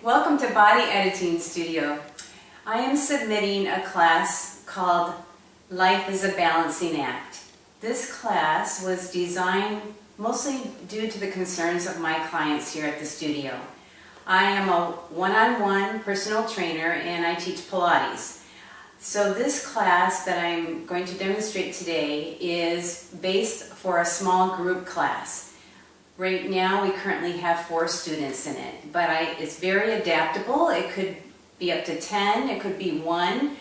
Welcome to Body Editing Studio. I am submitting a class called Life is a Balancing Act. This class was designed mostly due to the concerns of my clients here at the studio. I am a one-on-one personal trainer and I teach Pilates. So this class that I'm going to demonstrate today is based for a small group class. Right now we currently have 4 students in it, but it's very adaptable. It could be up to 10, it could be 1.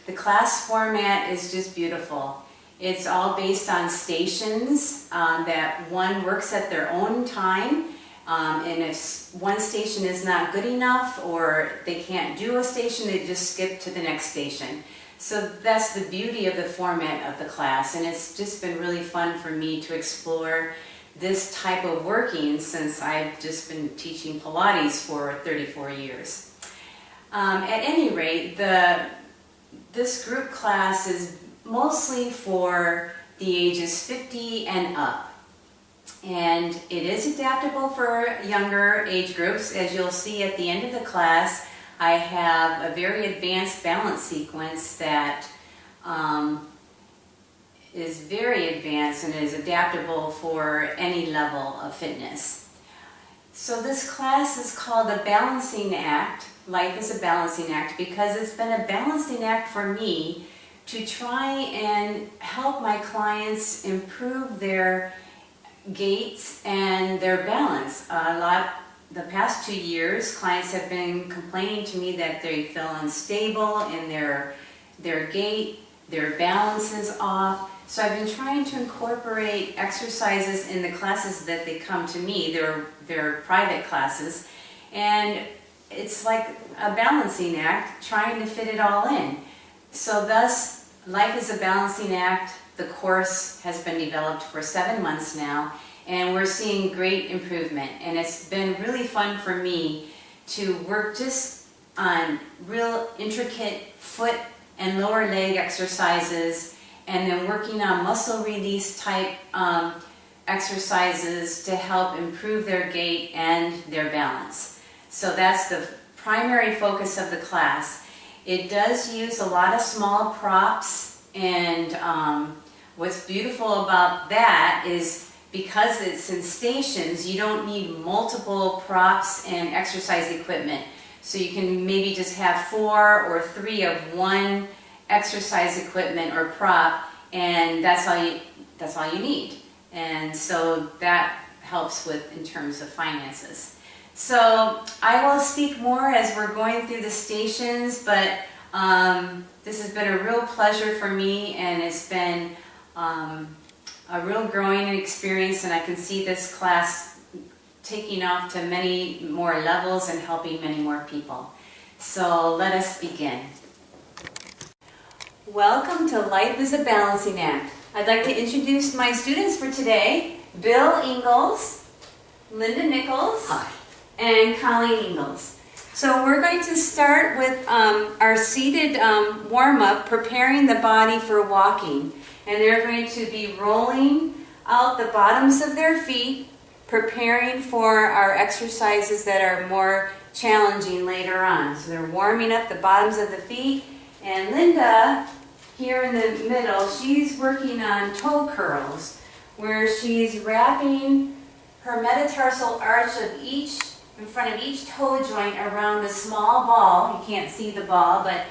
The class format is just beautiful. It's all based on stations that one works at their own time. And if one station is not good enough or they can't do a station, they just skip to the next station. So that's the beauty of the format of the class, and it's just been really fun for me to explore this type of working since I've just been teaching Pilates for 34 years. At any rate, this group class is mostly for the ages 50 and up. And it is adaptable for younger age groups. As you'll see at the end of the class, I have a very advanced balance sequence that is very advanced and is adaptable for any level of fitness. So this class is called the Balancing Act. Life is a Balancing Act because it's been a balancing act for me to try and help my clients improve their gaits and their balance. The past 2 years, clients have been complaining to me that they feel unstable in their gait, their balance is off. So I've been trying to incorporate exercises in the classes that they come to me. They're private classes, and it's like a balancing act, trying to fit it all in. So thus, Life is a Balancing Act. The course has been developed for 7 months now, and we're seeing great improvement. And it's been really fun for me to work just on real intricate foot and lower leg exercises, and then working on muscle release type exercises to help improve their gait and their balance. So that's the primary focus of the class. It does use a lot of small props, and what's beautiful about that is because it's in stations, you don't need multiple props and exercise equipment. So you can maybe just have 4 or 3 of one exercise equipment or prop, and that's all you need. And so that helps with in terms of finances. So I will speak more as we're going through the stations, but this has been a real pleasure for me, and it's been a real growing experience, and I can see this class taking off to many more levels and helping many more people. So let us begin. Welcome to Life is a Balancing Act. I'd like to introduce my students for today: Bill Ingalls, Linda Nichols, Hi, and Colleen Ingalls. So we're going to start with our seated warm-up, preparing the body for walking. And they're going to be rolling out the bottoms of their feet, preparing for our exercises that are more challenging later on. So they're warming up the bottoms of the feet. And Linda, here in the middle, she's working on toe curls, where she's wrapping her metatarsal arch in front of each toe joint around a small ball. You can't see the ball, but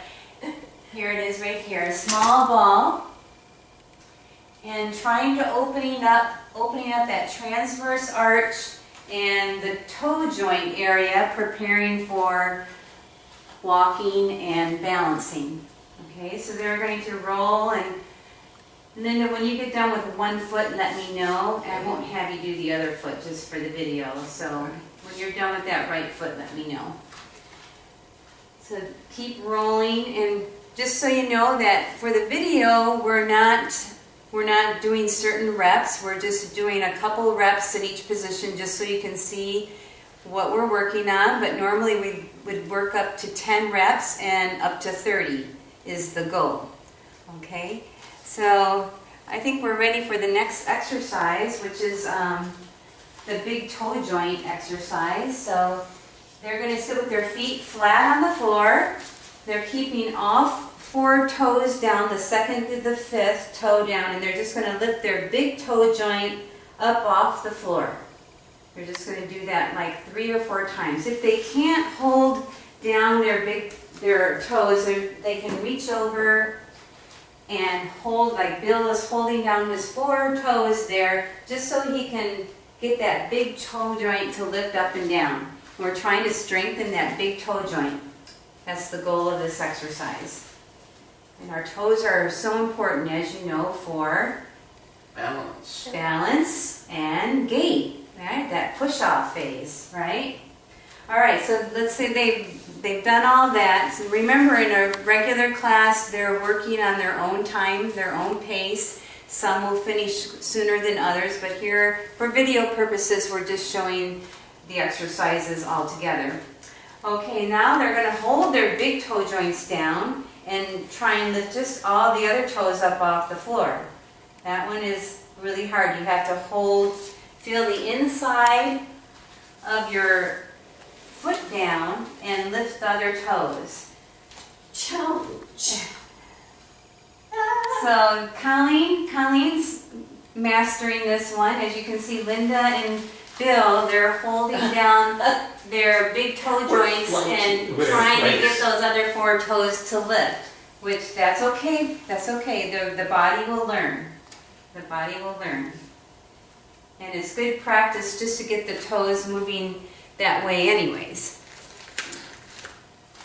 here it is right here, a small ball. And trying to opening up that transverse arch and the toe joint area, preparing for walking and balancing. Okay, so they're going to roll, and then when you get done with one foot, let me know. I won't have you do the other foot just for the video. So when you're done with that right foot, let me know. So keep rolling, and just so you know that for the video, we're not doing certain reps. We're just doing a couple reps in each position just so you can see what we're working on. But normally we would work up to 10 reps, and up to 30 is the goal. Okay, so I think we're ready for the next exercise, which is the big toe joint exercise. So They're going to sit with their feet flat on the floor. They're keeping all 4 toes down, the 2nd to the 5th toe down, and they're just going to lift their big toe joint up off the floor. They're just going to do that like 3 or 4 times. If they can't hold down their toes, they can reach over and hold, like Bill is holding down his 4 toes there, just so he can get that big toe joint to lift up and down. We're trying to strengthen that big toe joint. That's the goal of this exercise. And our toes are so important, as you know, for balance and gait, right? That push-off phase, right? All right, so let's say they've done all that. So remember, in a regular class, they're working on their own time, their own pace. Some will finish sooner than others, but here, for video purposes, we're just showing the exercises all together. Okay, now they're going to hold their big toe joints down and try and lift just all the other toes up off the floor. That one is really hard. You have to feel the inside of your foot down and lift the other toes. Challenge. So Colleen's mastering this one. As you can see, Linda and Bill, they're holding down their big toe joints and trying to get those other 4 toes to lift, which that's okay. That's okay. The body will learn. The body will learn. And it's good practice just to get the toes moving that way anyways.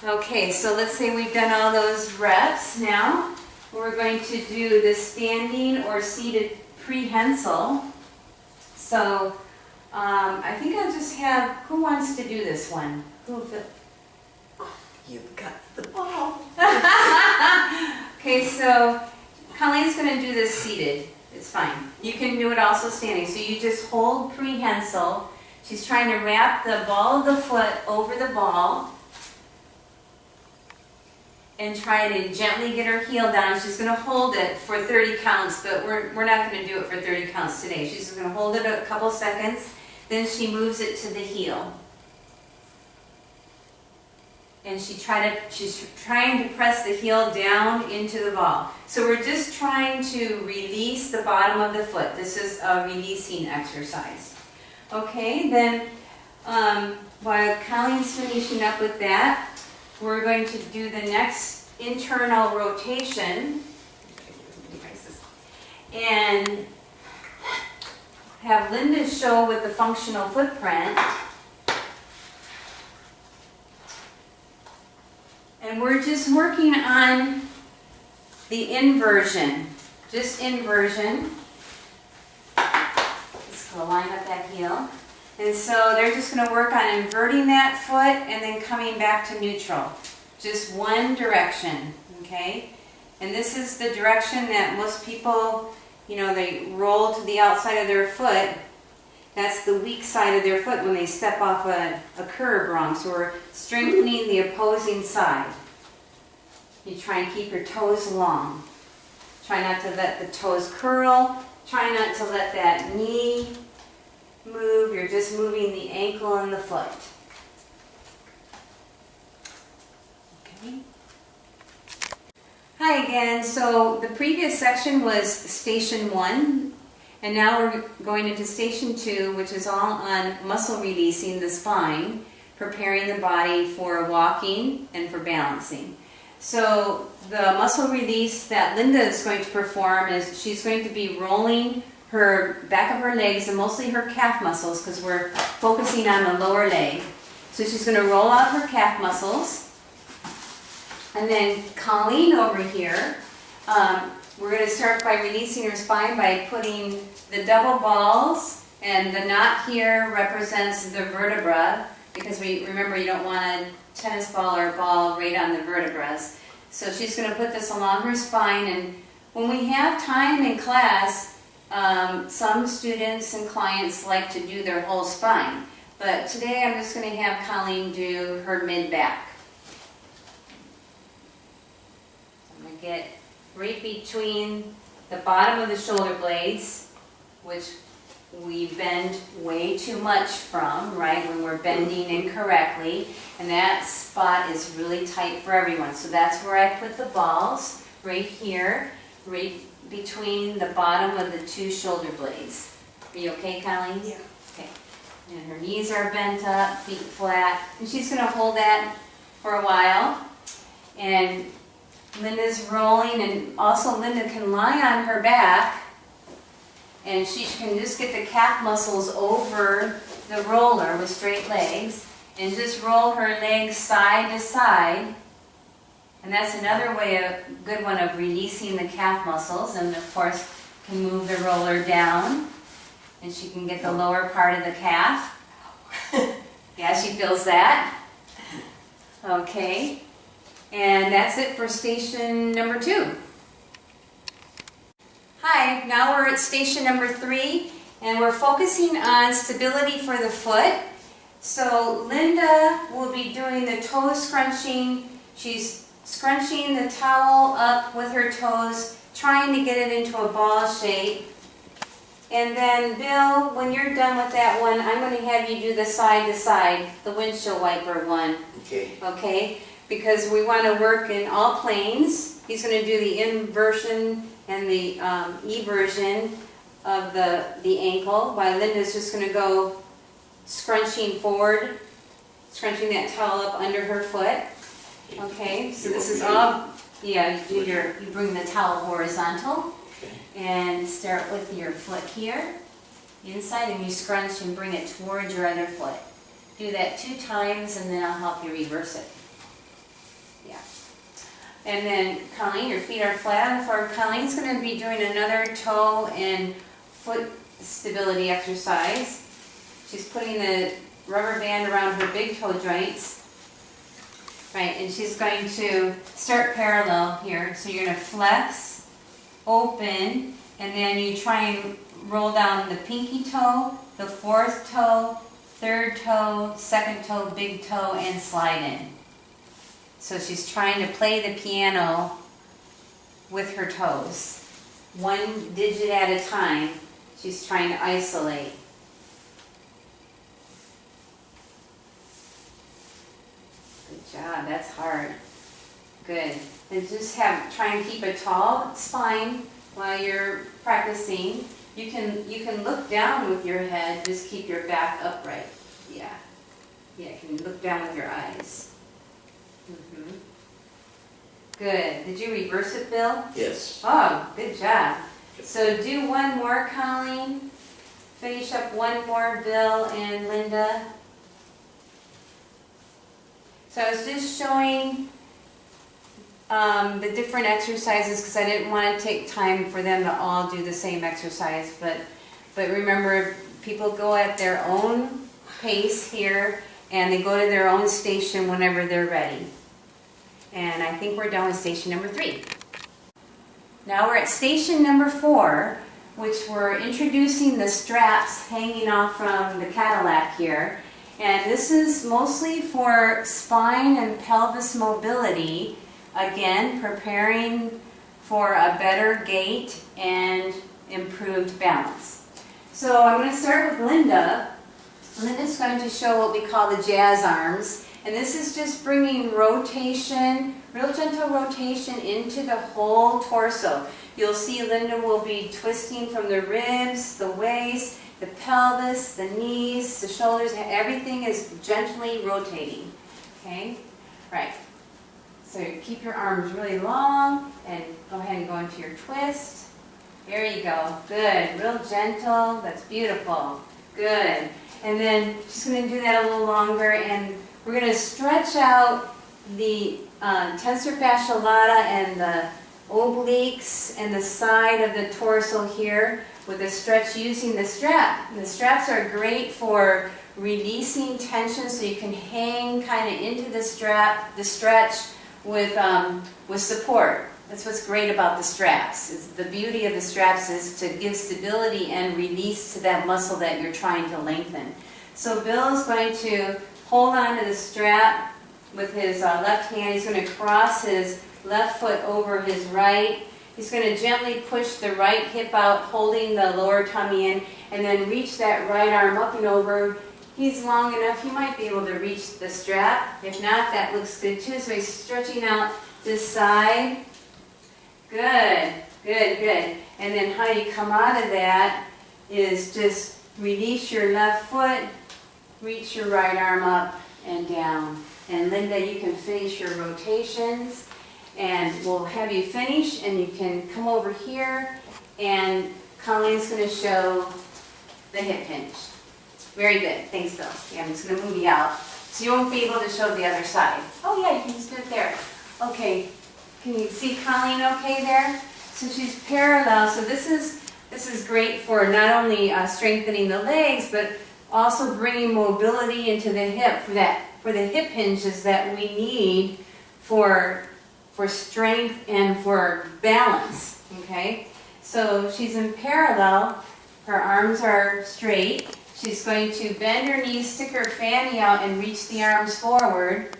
Okay, so let's say we've done all those reps. Now we're going to do the standing or seated prehensile. So I think I'll just have, who wants to do this one? You've got the ball. Okay, so Colleen's going to do this seated. It's fine. You can do it also standing. So you just hold prehensile. She's trying to wrap the ball of the foot over the ball and try to gently get her heel down. She's going to hold it for 30 counts, but we're not going to do it for 30 counts today. She's going to hold it a couple seconds, then she moves it to the heel. And she's trying to press the heel down into the ball. So we're just trying to release the bottom of the foot. This is a releasing exercise. Okay, then while Colleen's finishing up with that, we're going to do the next internal rotation and have Linda show with the functional footprint. And we're just working on the inversion, just inversion. Just going to line up that heel. And so they're just going to work on inverting that foot and then coming back to neutral. Just one direction, okay? And this is the direction that most people, they roll to the outside of their foot. That's the weak side of their foot when they step off a curb wrong. So we're strengthening the opposing side. You try and keep your toes long. Try not to let the toes curl. Try not to let that knee move. You're just moving the ankle and the foot. Okay. Hi again. So the previous section was station 1. And now we're going into station 2, which is all on muscle releasing the spine, preparing the body for walking and for balancing. So the muscle release that Linda is going to perform is she's going to be rolling her back of her legs and mostly her calf muscles because we're focusing on the lower leg. So she's going to roll out her calf muscles. And then Colleen over here, we're going to start by releasing her spine by putting the double balls, and the knot here represents the vertebra because remember you don't want a tennis ball or ball right on the vertebrae. So she's going to put this along her spine, and when we have time in class, some students and clients like to do their whole spine. But today I'm just going to have Colleen do her mid-back. I'm going to get right between the bottom of the shoulder blades, which we bend way too much from, right, when we're bending incorrectly, and that spot is really tight for everyone. So that's where I put the balls, right here, right between the bottom of the two shoulder blades. Are you okay, Colleen? Yeah. Okay. And her knees are bent up, feet flat, and she's going to hold that for a while. And Linda's rolling, and also Linda can lie on her back, and she can just get the calf muscles over the roller with straight legs, and just roll her legs side to side. And that's another way, a good one of releasing the calf muscles, and of course can move the roller down, and she can get the lower part of the calf. Yeah, she feels that. Okay. And that's it for station number 2. Hi, now we're at station number 3, and we're focusing on stability for the foot. So Linda will be doing the toe scrunching. She's scrunching the towel up with her toes, trying to get it into a ball shape. And then Bill, when you're done with that one, I'm going to have you do the side to side, the windshield wiper one. Okay. Okay? Because we want to work in all planes. He's going to do the inversion and the eversion of the ankle, while Linda's just going to go scrunching forward, scrunching that towel up under her foot. Okay, so this is all, yeah, you bring the towel horizontal and start with your foot here, inside, and you scrunch and bring it towards your other foot. Do that 2 times and then I'll help you reverse it. Yeah. And then Colleen, your feet are flat on the floor. Colleen's going to be doing another toe and foot stability exercise. She's putting the rubber band around her big toe joints. Right, and she's going to start parallel here. So you're going to flex, open, and then you try and roll down the pinky toe, the 4th toe, 3rd toe, 2nd toe, big toe, and slide in. So she's trying to play the piano with her toes. 1 digit at a time, she's trying to isolate. Good job, that's hard. Good. And just try and keep a tall spine while you're practicing. You can look down with your head, just keep your back upright. Yeah. Yeah, you can look down with your eyes. Mm-hmm. Good. Did you reverse it, Bill? Yes. Oh, good job. So do one more, Colleen. Finish up one more, Bill and Linda. So I was just showing the different exercises because I didn't want to take time for them to all do the same exercise. But remember, people go at their own pace here, and they go to their own station whenever they're ready. And I think we're done with station number 3. Now we're at station number 4, which we're introducing the straps hanging off from the Cadillac here. And this is mostly for spine and pelvis mobility. Again, preparing for a better gait and improved balance. So I'm going to start with Linda. Linda's going to show what we call the jazz arms. And this is just bringing rotation, real gentle rotation into the whole torso. You'll see Linda will be twisting from the ribs, the waist, the pelvis, the knees, the shoulders. Everything is gently rotating. Okay? Right. So keep your arms really long and go ahead and go into your twist. There you go. Good. Real gentle. That's beautiful. Good. And then just going to do that a little longer, and we're going to stretch out the tensor fasciae lata and the obliques and the side of the torso here with a stretch using the strap. And the straps are great for releasing tension, so you can hang kind of into the strap, the stretch with support. That's what's great about the straps. The beauty of the straps is to give stability and release to that muscle that you're trying to lengthen. So Bill is going to hold on to the strap with his left hand. He's going to cross his left foot over his right, He's going to gently push the right hip out, holding the lower tummy in, and then reach that right arm up and over. He's long enough, he might be able to reach the strap. If not, that looks good too. So he's stretching out this side. Good, good, good. And then how you come out of that is just release your left foot, reach your right arm up and down. And Linda, you can finish your rotations, and we'll have you finish, and you can come over here, and Colleen's going to show the hip hinge. Very good. Thanks, Bill. Yeah, I'm just going to move you out, so you won't be able to show the other side. Oh yeah, you can just do it there. Okay. Can you see Colleen okay there? So she's parallel. So this is great for not only strengthening the legs, but also bringing mobility into the hip for the hip hinges that we need for strength and for balance. Okay. So she's in parallel. Her arms are straight. She's going to bend her knees, stick her fanny out, and reach the arms forward.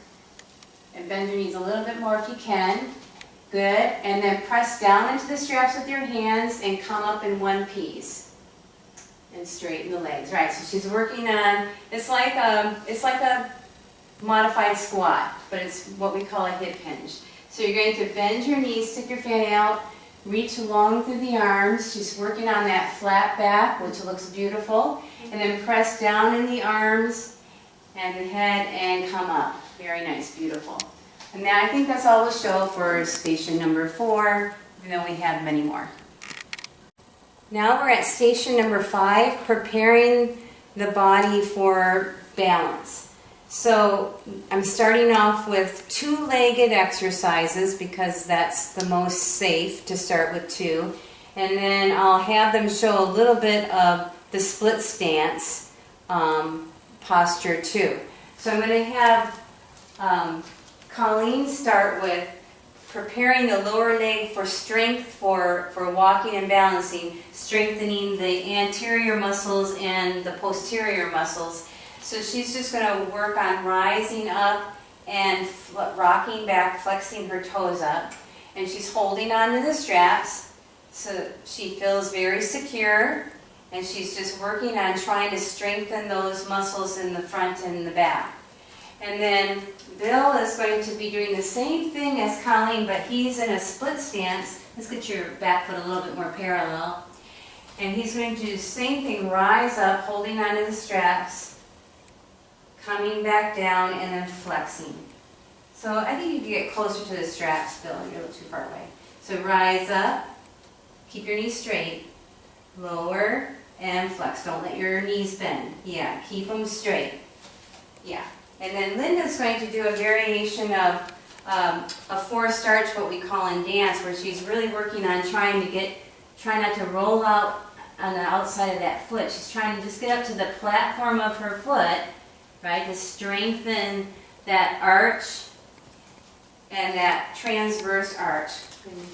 And bend your knees a little bit more if you can. Good. And then press down into the straps with your hands and come up in one piece. And straighten the legs. Right. So she's working on. It's like a modified squat, but it's what we call a hip hinge. So you're going to bend your knees, stick your fanny out, reach along through the arms. She's working on that flat back, which looks beautiful. And then press down in the arms and the head and come up. Very nice, beautiful. And now I think that's all we'll show for station number 4, even though we have many more. Now we're at station number 5, preparing the body for balance. So I'm starting off with 2-legged exercises because that's the most safe to start with 2. And then I'll have them show a little bit of the split stance posture too. So I'm going to have Colleen start with preparing the lower leg for strength for walking and balancing, strengthening the anterior muscles and the posterior muscles. So she's just going to work on rising up and rocking back, flexing her toes up. And she's holding on to the straps so she feels very secure. And she's just working on trying to strengthen those muscles in the front and the back. And then Bill is going to be doing the same thing as Colleen, but he's in a split stance. Let's get your back foot a little bit more parallel. And he's going to do the same thing, rise up, holding onto the straps, coming back down, and then flexing. So I think you can get closer to the straps, Bill. You're a little too far away. So rise up, keep your knees straight, lower, and flex. Don't let your knees bend. Yeah, keep them straight. Yeah. And then Linda's going to do a variation of a forced arch, what we call in dance, where she's really working on try not to roll out on the outside of that foot. She's trying to just get up to the platform of her foot, right, to strengthen that arch and that transverse arch.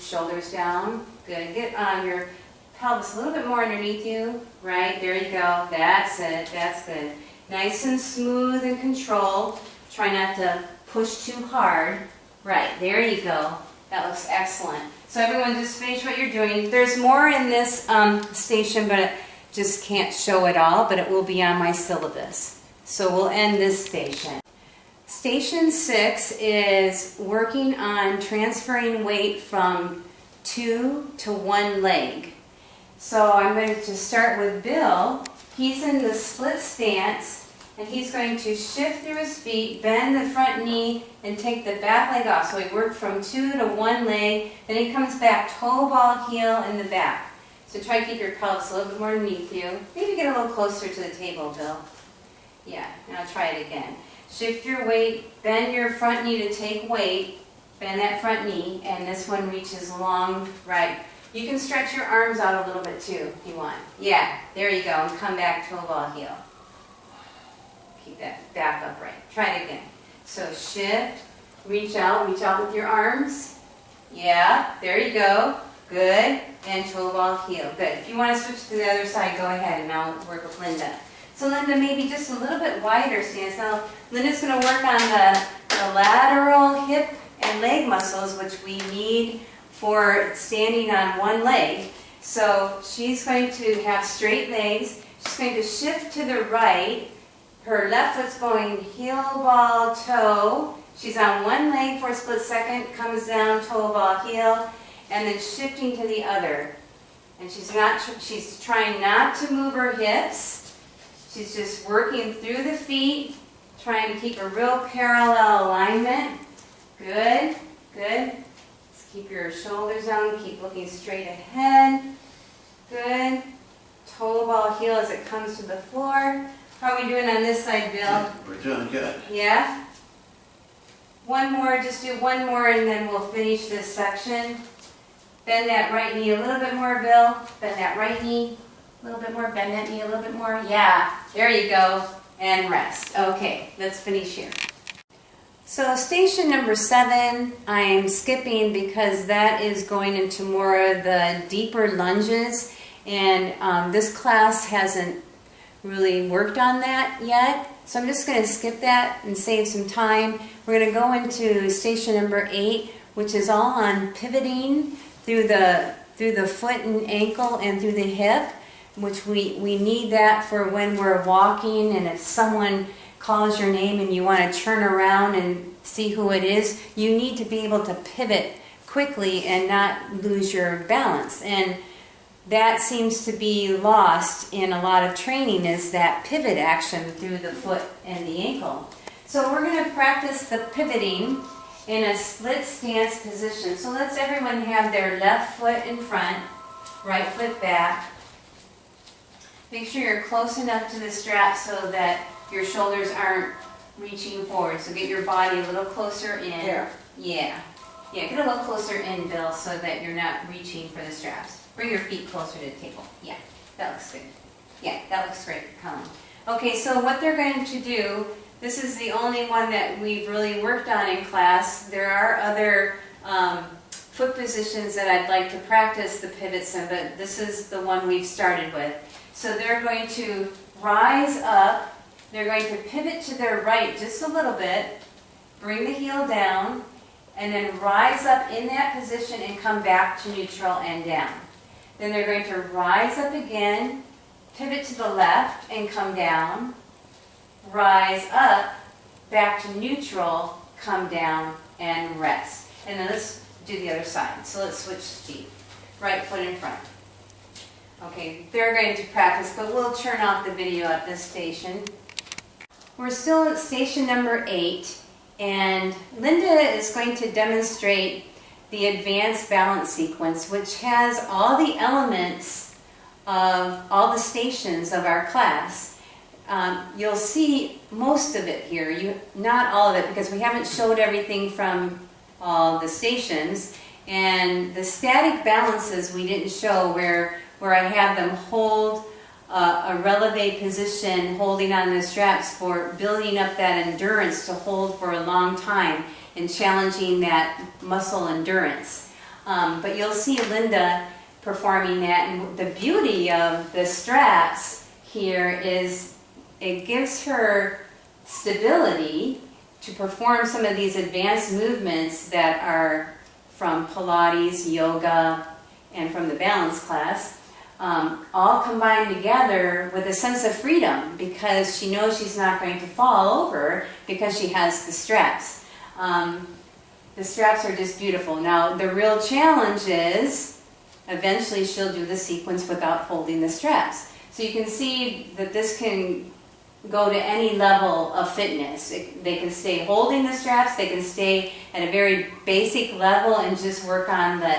Shoulders down. Good. Get on your pelvis a little bit more underneath you. Right, there you go. That's it. That's good. Nice and smooth and controlled. Try not to push too hard. Right, there you go. That looks excellent. So everyone just finish what you're doing. There's more in this station, but I just can't show it all, but it will be on my syllabus. So we'll end this station. Station 6 is working on transferring weight from 2 to 1 leg. So I'm going to start with Bill. He's in the split stance, and he's going to shift through his feet, bend the front knee, and take the back leg off. So he worked from 2 to 1 leg, then he comes back, toe, ball, heel, in the back. So try to keep your pelvis a little bit more underneath you. Maybe get a little closer to the table, Bill. Yeah, now try it again. Shift your weight, bend your front knee to take weight, bend that front knee, and this one reaches long right. You can stretch your arms out a little bit too, if you want. Yeah, there you go, and come back to a ball heel. Keep that back upright. Try it again. So shift, reach out with your arms. Yeah, there you go. Good, and toe ball heel. Good. If you want to switch to the other side, go ahead, and I'll work with Linda. So Linda, maybe just a little bit wider stance. Now, Linda's going to work on the lateral hip and leg muscles, which we need for standing on one leg. So she's going to have straight legs. She's going to shift to the right. Her left foot's going heel, ball, toe. She's on one leg for a split second, comes down, toe, ball, heel, and then shifting to the other. And she's trying not to move her hips. She's just working through the feet, trying to keep a real parallel alignment. Good, good. Just keep your shoulders down, keep looking straight ahead. Good. Toe, ball, heel as it comes to the floor. How are we doing on this side, Bill? We're doing good. Yeah? One more, just do one more and then we'll finish this section. Bend that right knee a little bit more, Bill. Bend that right knee a little bit more. Bend that knee a little bit more. Yeah, there you go. And rest. Okay, let's finish here. So station number 7, I'm skipping because that is going into more of the deeper lunges. And this class hasn't really worked on that yet. So I'm just going to skip that and save some time. We're going to go into station number 8, which is all on pivoting through the foot and ankle and through the hip, which we need that for when we're walking, and if someone calls your name and you want to turn around and see who it is, you need to be able to pivot quickly and not lose your balance. And that seems to be lost in a lot of training, is that pivot action through the foot and the ankle. So we're going to practice the pivoting in a split stance position. So let's everyone have their left foot in front, right foot back. Make sure you're close enough to the strap so that your shoulders aren't reaching forward. So get your body a little closer in. There. Yeah, get a little closer in, Bill, so that you're not reaching for the straps. Bring your feet closer to the table. Yeah, that looks good. Yeah, that looks great, Colin. Okay, so what they're going to do, this is the only one that we've really worked on in class. There are other foot positions that I'd like to practice the pivots in, but this is the one we've started with. So they're going to rise up. They're going to pivot to their right just a little bit, bring the heel down, and then rise up in that position and come back to neutral and down. Then they're going to rise up again, pivot to the left and come down, rise up, back to neutral, come down, and rest. And then let's do the other side. So let's switch feet. Right foot in front. Okay, they're going to practice, but we'll turn off the video at this station. We're still at station number 8, and Linda is going to demonstrate the advanced balance sequence, which has all the elements of all the stations of our class. You'll see most of it here, not all of it, because we haven't showed everything from all the stations. And the static balances we didn't show, where I have them hold a releve position, holding on the straps for building up that endurance to hold for a long time and challenging that muscle endurance. But you'll see Linda performing that, and the beauty of the straps here is it gives her stability to perform some of these advanced movements that are from Pilates, yoga, and from the balance class, all combined together with a sense of freedom, because she knows she's not going to fall over because she has the straps. The straps are just beautiful. Now, the real challenge is eventually she'll do the sequence without holding the straps. So you can see that this can go to any level of fitness. They can stay holding the straps, they can stay at a very basic level and just work on the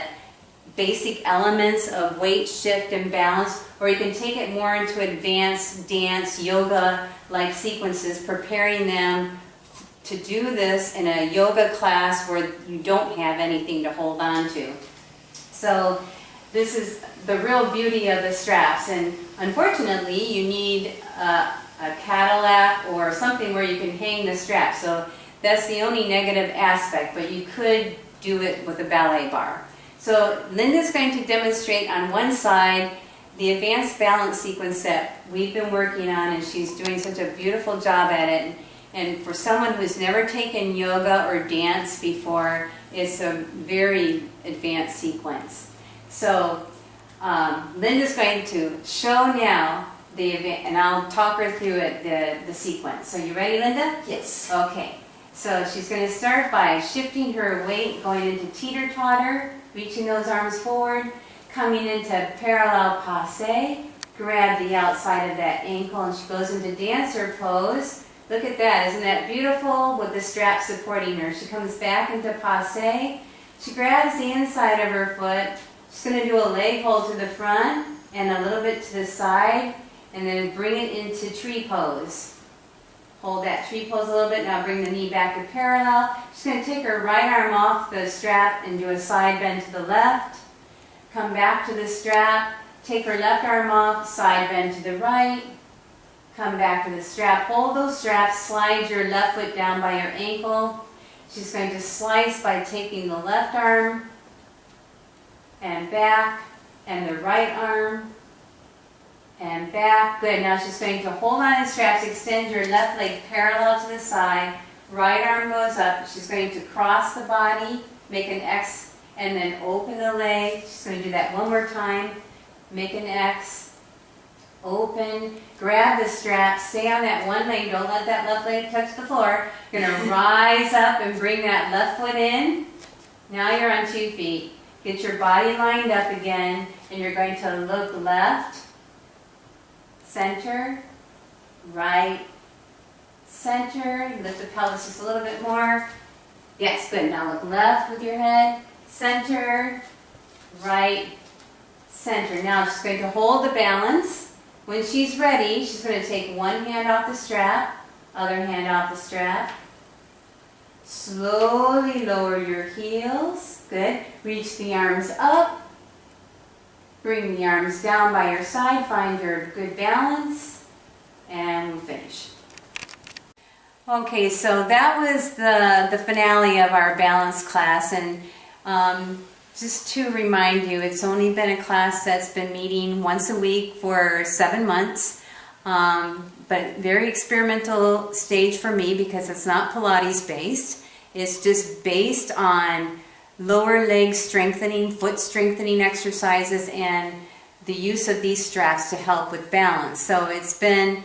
basic elements of weight, shift, and balance, or you can take it more into advanced dance, yoga-like sequences, preparing them to do this in a yoga class where you don't have anything to hold on to. So this is the real beauty of the straps, and unfortunately you need a Cadillac or something where you can hang the strap. So that's the only negative aspect, but you could do it with a ballet bar. So Linda's going to demonstrate on one side the advanced balance sequence that we've been working on, and she's doing such a beautiful job at it. And for someone who's never taken yoga or dance before, it's a very advanced sequence. So Linda's going to show now the event, and I'll talk her through it, the sequence. So you ready, Linda? Yes. Okay. So she's going to start by shifting her weight, going into teeter-totter, reaching those arms forward, coming into parallel passe, grab the outside of that ankle, and she goes into dancer pose. Look at that, isn't that beautiful with the strap supporting her? She comes back into passe. She grabs the inside of her foot. She's going to do a leg hold to the front and a little bit to the side, and then bring it into tree pose. Hold that tree pose a little bit. Now bring the knee back to parallel. She's going to take her right arm off the strap and do a side bend to the left. Come back to the strap. Take her left arm off, side bend to the right. Come back to the strap. Hold those straps. Slide your left foot down by your ankle. She's going to slice by taking the left arm and back, and the right arm and back. Good. Now she's going to hold on to the straps, extend your left leg parallel to the side, right arm goes up. She's going to cross the body, make an X, and then open the leg. She's going to do that one more time. Make an X, open, grab the strap, stay on that one leg, don't let that left leg touch the floor. You're going to rise up and bring that left foot in. Now you're on 2 feet. Get your body lined up again, and you're going to look left, center, right, center. Lift the pelvis just a little bit more. Yes, good. Now look left with your head, center, right, center. Now she's going to hold the balance. When she's ready, she's going to take one hand off the strap, other hand off the strap. Slowly lower your heels. Good. Reach the arms up. Bring the arms down by your side. Find your good balance. And we'll finish. Okay, so that was the finale of our balance class. And just to remind you, it's only been a class that's been meeting once a week for 7 months. But very experimental stage for me because it's not Pilates based. It's just based on lower leg strengthening, foot strengthening exercises, and the use of these straps to help with balance. So it's been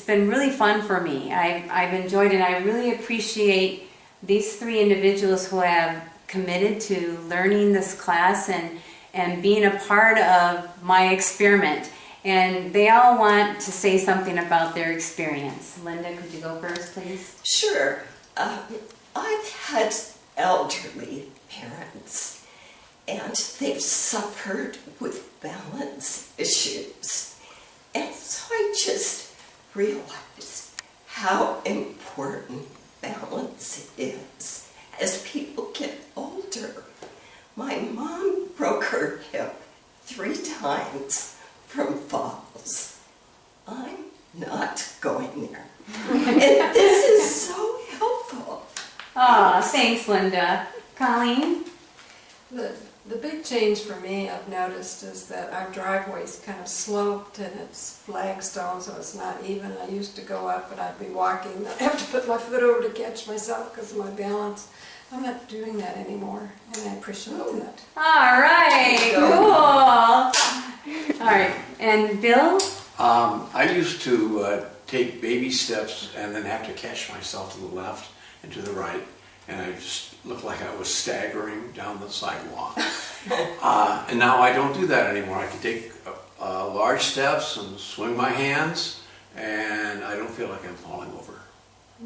really fun for me. I've enjoyed it. I really appreciate these 3 individuals who have committed to learning this class and being a part of my experiment. And they all want to say something about their experience. Linda, could you go first, please? Sure. I've had elderly parents, and they've suffered with balance issues. And so I just realized how important balance is as people get older. My mom broke her hip 3 times from falls. I'm not going there. And this is so helpful. Oh, thanks, Linda. Colleen? The big change for me I've noticed is that our driveway's kind of sloped and it's flagstone, so it's not even. I used to go up and I'd be walking and I'd have to put my foot over to catch myself because of my balance. I'm not doing that anymore, and I appreciate that. All right, cool. All right, and Bill? I used to take baby steps and then have to catch myself to the left and to the right, and I just looked like I was staggering down the sidewalk. And now I don't do that anymore. I can take large steps and swing my hands, and I don't feel like I'm falling over.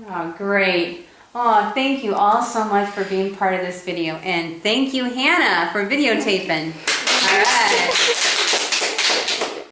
Oh, great. Oh, thank you all so much for being part of this video, and thank you, Hannah, for videotaping. All right.